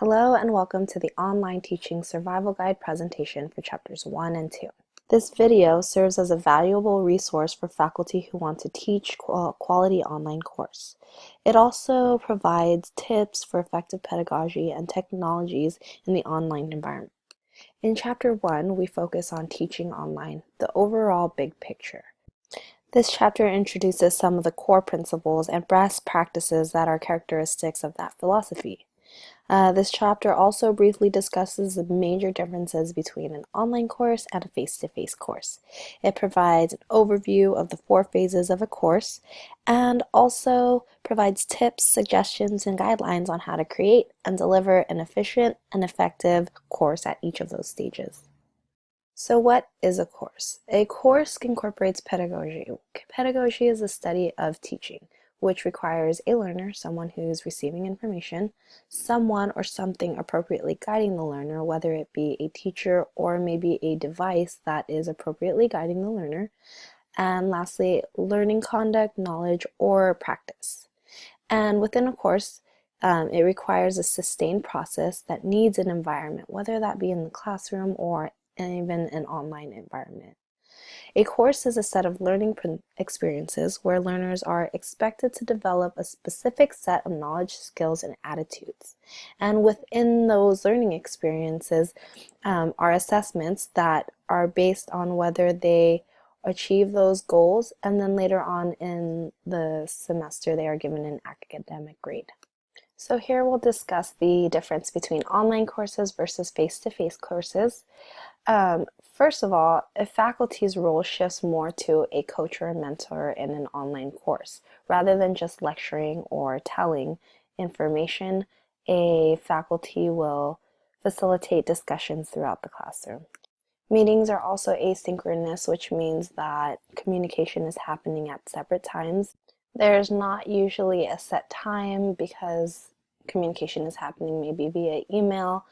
Hello and welcome to the Online Teaching Survival Guide presentation for Chapters 1 and 2. This video serves as a valuable resource for faculty who want to teach quality online course. It also provides tips for effective pedagogy and technologies in the online environment. In Chapter 1, we focus on teaching online, the overall big picture. This chapter introduces some of the core principles and best practices that are characteristics of that philosophy. This chapter also briefly discusses the major differences between an online course and a face-to-face course. It provides an overview of the 4 phases of a course and also provides tips, suggestions, and guidelines on how to create and deliver an efficient and effective course at each of those stages. So what is a course? A course incorporates pedagogy. Pedagogy is the study of teaching, which requires a learner, someone who's receiving information, someone or something appropriately guiding the learner, whether it be a teacher or maybe a device that is appropriately guiding the learner, and lastly, learning conduct, knowledge, or practice. And within a course, it requires a sustained process that needs an environment, whether that be in the classroom or even an online environment. A course is a set of learning experiences where learners are expected to develop a specific set of knowledge, skills, and attitudes. And within those learning experiences are assessments that are based on whether they achieve those goals, and then later on in the semester they are given an academic grade. So here we'll discuss the difference between online courses versus face-to-face courses. First of all, a faculty's role shifts more to a coach or a mentor in an online course. Rather than just lecturing or telling information, a faculty will facilitate discussions throughout the classroom. Meetings are also asynchronous, which means that communication is happening at separate times. There's not usually a set time because communication is happening maybe via email,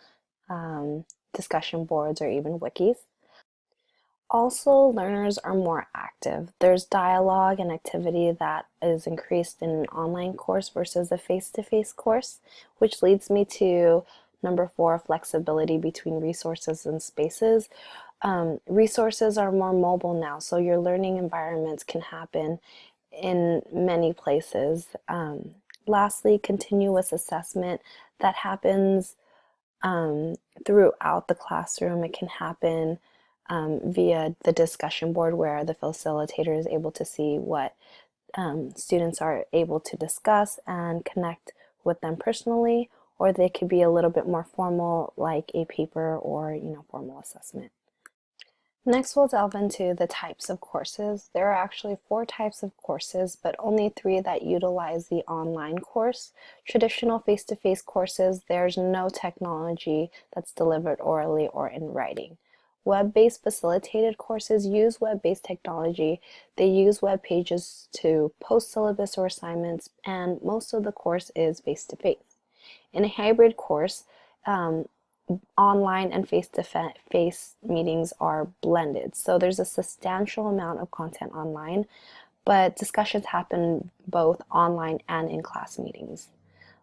discussion boards, or even wikis. Also, learners are more active. There's dialogue and activity that is increased in an online course versus a face-to-face course, which leads me to number 4, flexibility between resources and spaces. Resources are more mobile now, so your learning environments can happen in many places. Lastly, continuous assessment that happens throughout the classroom. It can happen via the discussion board where the facilitator is able to see what students are able to discuss and connect with them personally, or they could be a little bit more formal like a paper or formal assessment. Next, we'll delve into the types of courses. There are actually 4 types of courses, but only 3 that utilize the online course. Traditional face-to-face courses, there's no technology that's delivered orally or in writing. Web-based facilitated courses use web-based technology. They use web pages to post syllabus or assignments, and most of the course is face-to-face. In a hybrid course, online and face-to-face meetings are blended. So there's a substantial amount of content online, but discussions happen both online and in class meetings.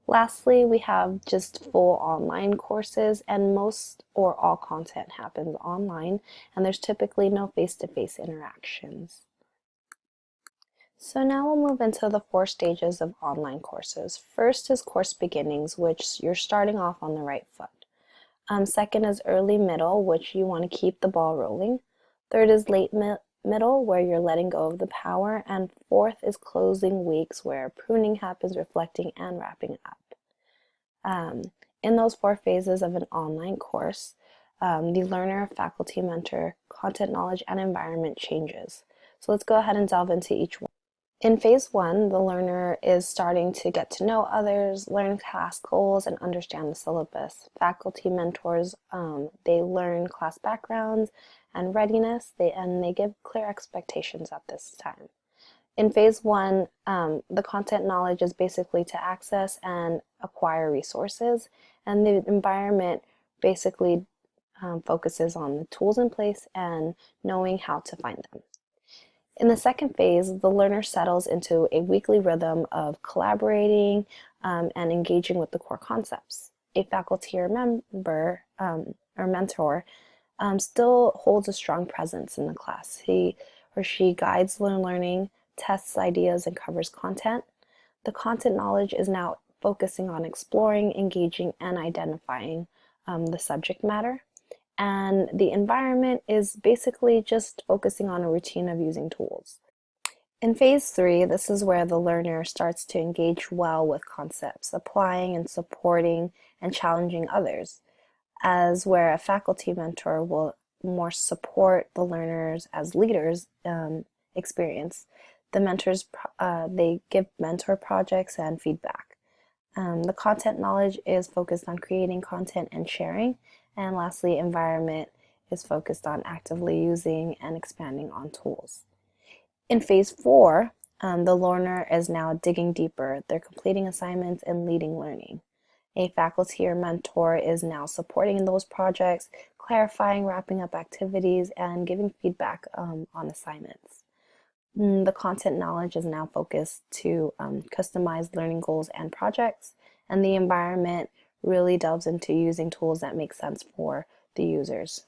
Lastly, we have just full online courses, and most or all content happens online, and there's typically no face-to-face interactions. So now we'll move into the 4 stages of online courses. First is course beginnings, which you're starting off on the right foot. Second is early middle, which you want to keep the ball rolling. Third is late middle, where you're letting go of the power. And fourth is closing weeks, where pruning happens, reflecting, and wrapping up. In those 4 phases of an online course, the learner, faculty, mentor, content, knowledge, and environment changes. So let's go ahead and delve into each one. In phase 1, the learner is starting to get to know others, learn class goals, and understand the syllabus. Faculty mentors, they learn class backgrounds and readiness, and they give clear expectations at this time. In phase 1, the content knowledge is basically to access and acquire resources, and the environment basically focuses on the tools in place and knowing how to find them. In the second phase, the learner settles into a weekly rhythm of collaborating and engaging with the core concepts. a faculty or member or mentor still holds a strong presence in the class. He or she guides the learning, tests ideas, and covers content. The content knowledge is now focusing on exploring, engaging, and identifying the subject matter. And the environment is basically just focusing on a routine of using tools. In phase 3, this is where the learner starts to engage well with concepts, applying and supporting and challenging others, as where a faculty mentor will more support the learners as leaders experience. The mentors, they give mentor projects and feedback. The content knowledge is focused on creating content and sharing. And lastly, environment is focused on actively using and expanding on tools. In phase 4, the learner is now digging deeper. They're completing assignments and leading learning. A faculty or mentor is now supporting those projects, clarifying, wrapping up activities, and giving feedback on assignments. The content knowledge is now focused to customize learning goals and projects, and the environment really delves into using tools that make sense for the users.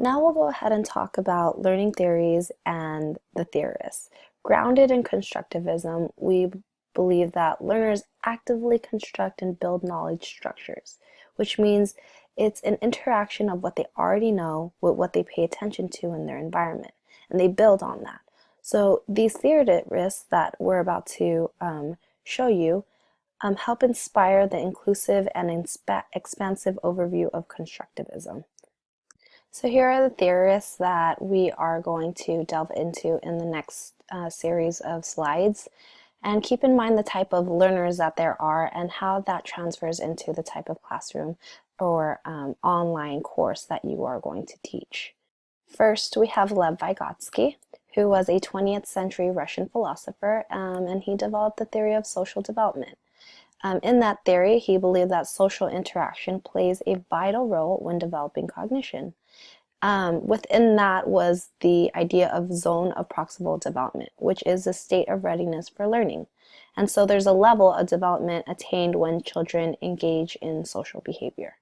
Now we'll go ahead and talk about learning theories and the theorists. Grounded in constructivism, we believe that learners actively construct and build knowledge structures, which means it's an interaction of what they already know with what they pay attention to in their environment, and they build on that. So these theorists that we're about to show you help inspire the inclusive and expansive overview of constructivism. So here are the theorists that we are going to delve into in the next series of slides. And keep in mind the type of learners that there are and how that transfers into the type of classroom or online course that you are going to teach. First, we have Lev Vygotsky, who was a 20th century Russian philosopher, and he developed the theory of social development. In that theory, he believed that social interaction plays a vital role when developing cognition. Within that was the idea of zone of proximal development, which is a state of readiness for learning. And so there's a level of development attained when children engage in social behavior.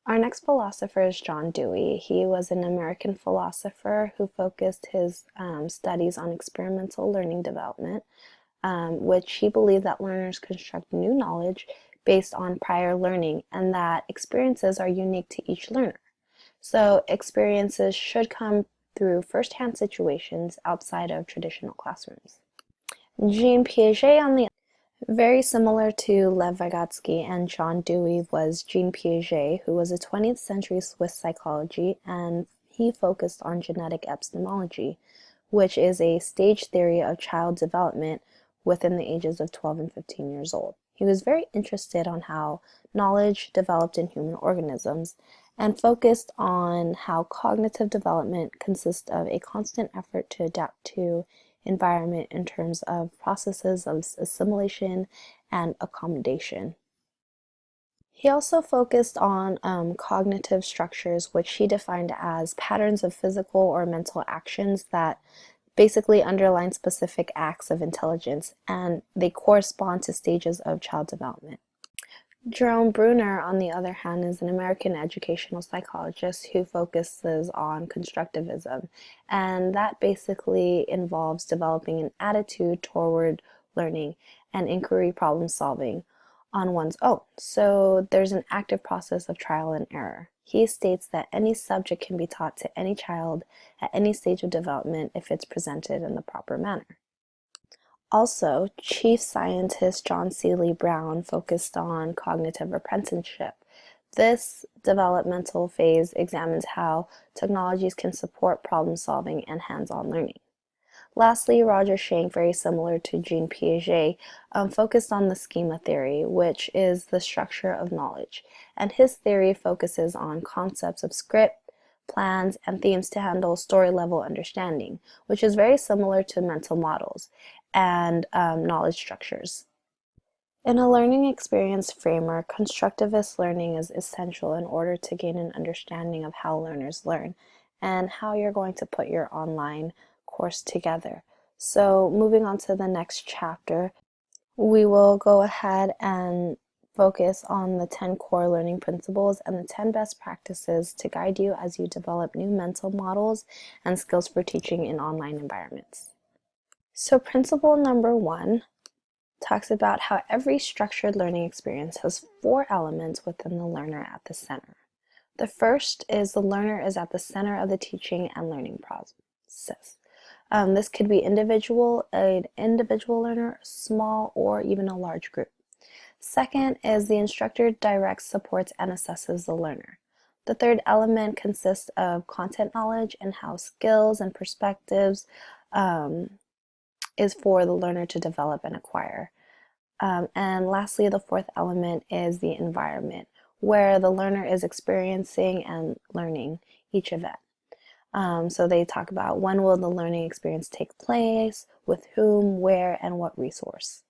Our next philosopher is John Dewey. He was an American philosopher who focused his studies on experimental learning development, which he believed that learners construct new knowledge based on prior learning and that experiences are unique to each learner. So experiences should come through first-hand situations outside of traditional classrooms. Jean Piaget, on the very similar to Lev Vygotsky and John Dewey, was Jean Piaget, who was a 20th century Swiss psychology, and he focused on genetic epistemology, which is a stage theory of child development within the ages of 12 and 15 years old. He was very interested on how knowledge developed in human organisms and focused on how cognitive development consists of a constant effort to adapt to environment in terms of processes of assimilation and accommodation. He also focused on cognitive structures, which he defined as patterns of physical or mental actions that basically underline specific acts of intelligence, and they correspond to stages of child development. Jerome Bruner, on the other hand, is an American educational psychologist who focuses on constructivism, and that basically involves developing an attitude toward learning and inquiry problem solving on one's own. So there's an active process of trial and error. He states that any subject can be taught to any child at any stage of development if it's presented in the proper manner. Also, chief scientist John Seeley Brown focused on cognitive apprenticeship. This developmental phase examines how technologies can support problem solving and hands-on learning. Lastly, Roger Schenck, very similar to Jean Piaget, focused on the schema theory, which is the structure of knowledge. And his theory focuses on concepts of script, plans, and themes to handle story-level understanding, which is very similar to mental models and knowledge structures. In a learning experience framework, constructivist learning is essential in order to gain an understanding of how learners learn and how you're going to put your online course together. So moving on to the next chapter, we will go ahead and focus on the 10 core learning principles and the 10 best practices to guide you as you develop new mental models and skills for teaching in online environments. So principle number 1 talks about how every structured learning experience has 4 elements within the learner at the center. The first is the learner is at the center of the teaching and learning process. This could be an individual learner, small, or even a large group. Second is the instructor directs, supports, and assesses the learner. The third element consists of content knowledge and how skills and perspectives is for the learner to develop and acquire. And lastly, the fourth element is the environment, where the learner is experiencing and learning each event. So they talk about when will the learning experience take place, with whom, where, and what resource.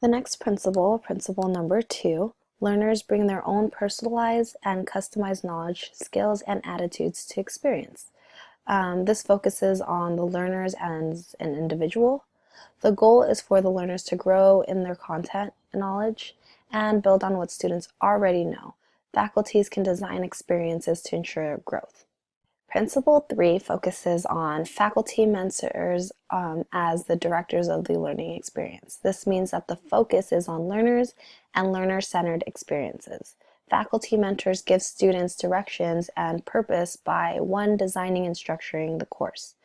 The next principle, principle number 2, learners bring their own personalized and customized knowledge, skills, and attitudes to experience. This focuses on the learners as an individual. The goal is for the learners to grow in their content knowledge and build on what students already know. Faculties can design experiences to ensure growth. Principle 3 focuses on faculty mentors as the directors of the learning experience. This means that the focus is on learners and learner-centered experiences. Faculty mentors give students directions and purpose by 1, designing and structuring the course,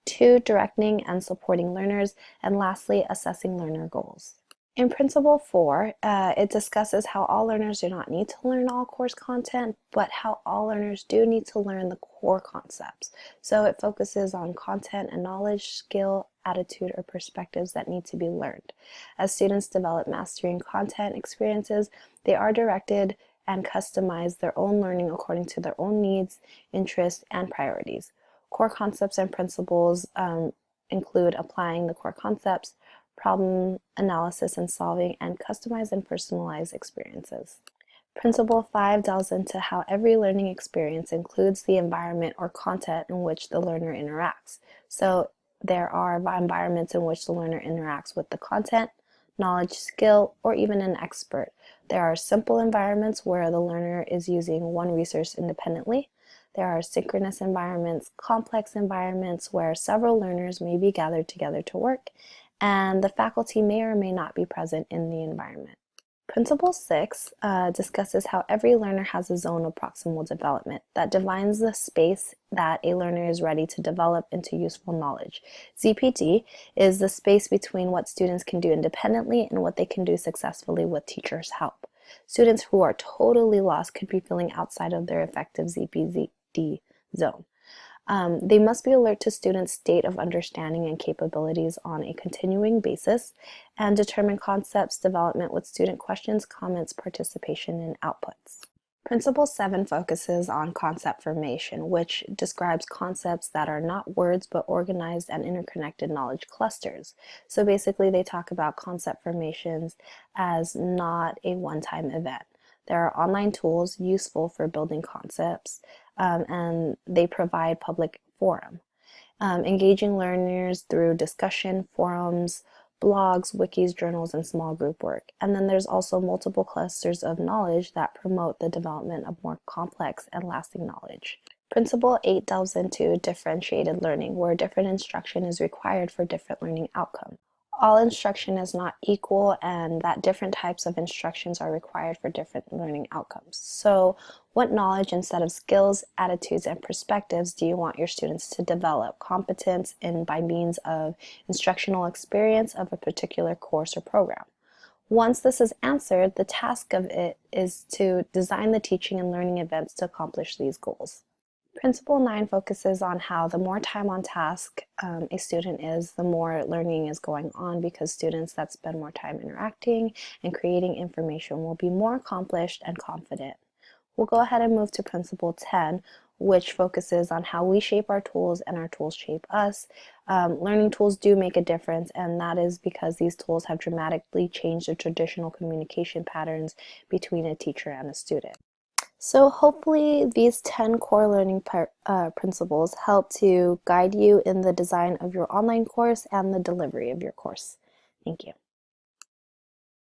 2, directing and supporting learners, and lastly, assessing learner goals. In Principle 4, it discusses how all learners do not need to learn all course content, but how all learners do need to learn the core concepts. So it focuses on content and knowledge, skill, attitude, or perspectives that need to be learned. As students develop mastery in content experiences, they are directed and customize their own learning according to their own needs, interests, and priorities. Core concepts and principles include applying the core concepts, problem analysis and solving, and customized and personalized experiences. Principle 5 delves into how every learning experience includes the environment or content in which the learner interacts. So there are environments in which the learner interacts with the content, knowledge, skill, or even an expert. There are simple environments where the learner is using one resource independently. There are synchronous environments, complex environments where several learners may be gathered together to work, and the faculty may or may not be present in the environment. Principle 6 discusses how every learner has a zone of proximal development that defines the space that a learner is ready to develop into useful knowledge. ZPD is the space between what students can do independently and what they can do successfully with teachers' help. Students who are totally lost could be feeling outside of their effective ZPD zone. They must be alert to students' state of understanding and capabilities on a continuing basis and determine concepts development with student questions, comments, participation, and outputs. Principle 7 focuses on concept formation, which describes concepts that are not words but organized and interconnected knowledge clusters. So basically they talk about concept formations as not a one-time event. There are online tools useful for building concepts, and they provide public forum, engaging learners through discussion, forums, blogs, wikis, journals, and small group work. And then there's also multiple clusters of knowledge that promote the development of more complex and lasting knowledge. Principle 8 delves into differentiated learning, where different instruction is required for different learning outcomes. All instruction is not equal, and that different types of instructions are required for different learning outcomes. So what knowledge instead of skills, attitudes, and perspectives do you want your students to develop competence in by means of instructional experience of a particular course or program? Once this is answered, the task of it is to design the teaching and learning events to accomplish these goals. Principle 9 focuses on how the more time on task a student is, the more learning is going on, because students that spend more time interacting and creating information will be more accomplished and confident. We'll go ahead and move to Principle 10, which focuses on how we shape our tools and our tools shape us. Learning tools do make a difference, and that is because these tools have dramatically changed the traditional communication patterns between a teacher and a student. So hopefully these 10 core learning principles help to guide you in the design of your online course and the delivery of your course. Thank you.